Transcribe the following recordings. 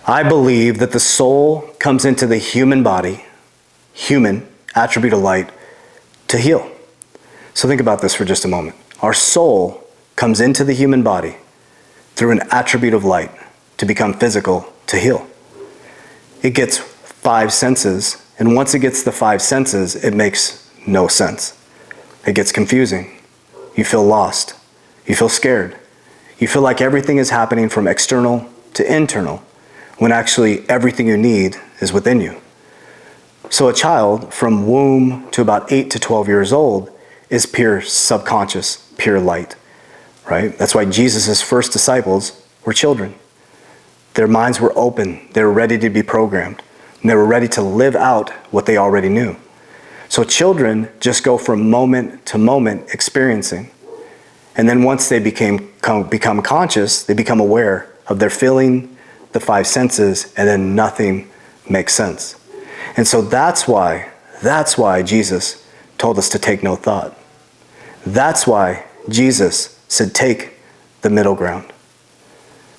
I believe that the soul comes into the human body, human attribute of light, to heal. So think about this for just a moment. Our soul comes into the human body through an attribute of light to become physical, to heal. It gets 5 senses, and once it gets the 5 senses, it makes no sense. It gets confusing. You feel lost. You feel scared. You feel like everything is happening from external to internal, when actually everything you need is within you. So a child from womb to about 8 to 12 years old is pure subconscious, pure light, right? That's why Jesus' first disciples were children. Their minds were open. They were ready to be programmed. And they were ready to live out what they already knew. So children just go from moment to moment experiencing. And then once they become conscious, they become aware of their feeling, the 5 senses, and then nothing makes sense. And so that's why Jesus told us to take no thought. That's why Jesus said, take the middle ground.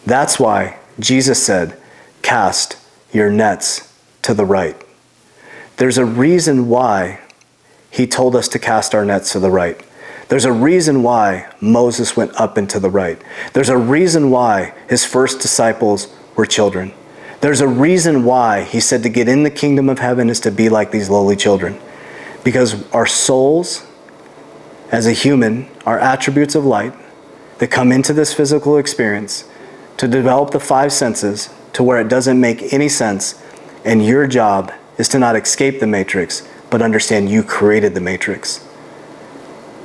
That's why Jesus said, cast your nets to the right. There's a reason why he told us to cast our nets to the right. There's a reason why Moses went up and to the right. There's a reason why his first disciples were children. There's a reason why he said to get in the kingdom of heaven is to be like these lowly children. Because our souls, as a human, are attributes of light that come into this physical experience to develop the 5 senses to where it doesn't make any sense. And your job is to not escape the matrix, but understand you created the matrix.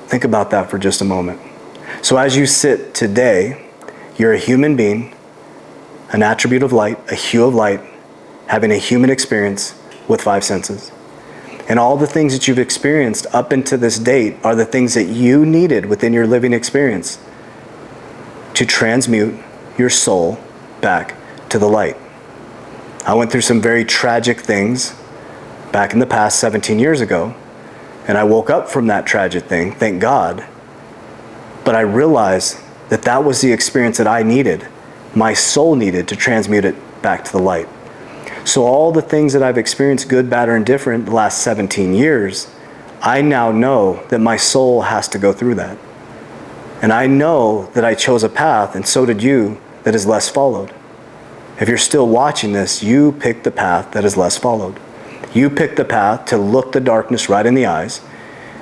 Think about that for just a moment. So as you sit today, you're a human being, an attribute of light, a hue of light, having a human experience with 5 senses. And all the things that you've experienced up until this date are the things that you needed within your living experience to transmute your soul back to the light. I went through some very tragic things back in the past 17 years ago, and I woke up from that tragic thing, thank God. But I realized that that was the experience that I needed, my soul needed, to transmute it back to the light. So all the things that I've experienced, good, bad, or indifferent, the last 17 years, I now know that my soul has to go through that. And I know that I chose a path, and so did you, that is less followed. If you're still watching this, you picked the path that is less followed. You picked the path to look the darkness right in the eyes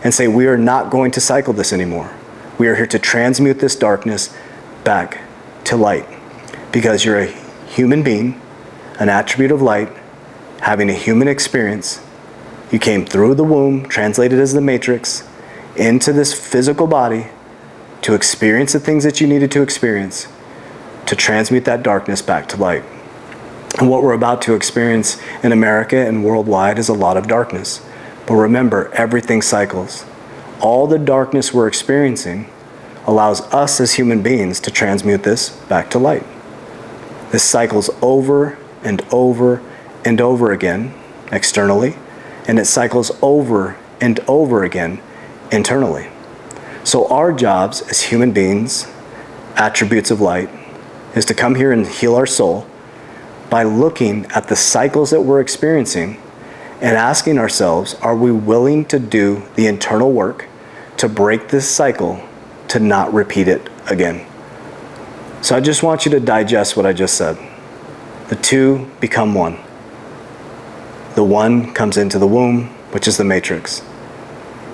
and say, we are not going to cycle this anymore. We are here to transmute this darkness back to light. Because you're a human being, an attribute of light, having a human experience. You came through the womb, translated as the matrix, into this physical body to experience the things that you needed to experience, to transmute that darkness back to light. And what we're about to experience in America and worldwide is a lot of darkness. But remember, everything cycles. All the darkness we're experiencing allows us as human beings to transmute this back to light. This cycles over and over and over again externally, and it cycles over and over again internally. So our jobs as human beings, attributes of light, is to come here and heal our soul by looking at the cycles that we're experiencing and asking ourselves, are we willing to do the internal work to break this cycle to not repeat it again? So I just want you to digest what I just said. The two become one. The one comes into the womb, which is the matrix.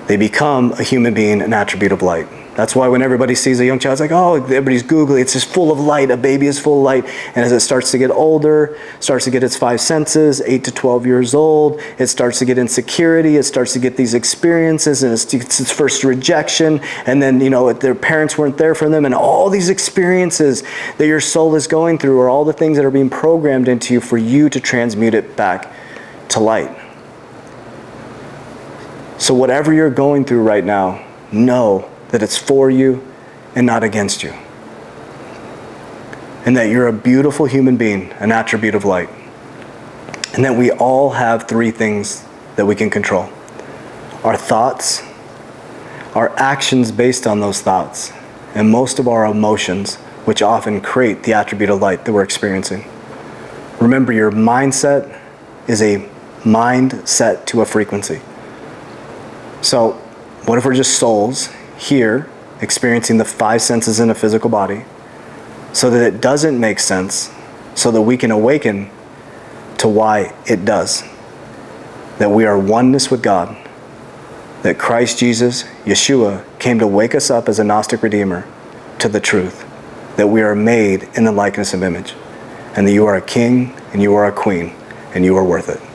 They become a human being, an attribute of light. That's why when everybody sees a young child, it's like, oh, everybody's googly. It's just full of light. A baby is full of light. And as it starts to get older, starts to get its 5 senses, 8 to 12 years old, it starts to get insecurity. It starts to get these experiences, and it's its first rejection. And then, their parents weren't there for them. And all these experiences that your soul is going through are all the things that are being programmed into you for you to transmute it back to light. So whatever you're going through right now, know that it's for you and not against you. And that you're a beautiful human being, an attribute of light. And that we all have 3 things that we can control. Our thoughts, our actions based on those thoughts, and most of our emotions, which often create the attribute of light that we're experiencing. Remember, your mindset is a mind set to a frequency. So what if we're just souls here experiencing the five senses in a physical body so that it doesn't make sense, so that we can awaken to why it does? That we are oneness with God. That Christ Jesus, Yeshua, came to wake us up as a Gnostic Redeemer to the truth. That we are made in the likeness of image. And that you are a king and you are a queen and you are worth it.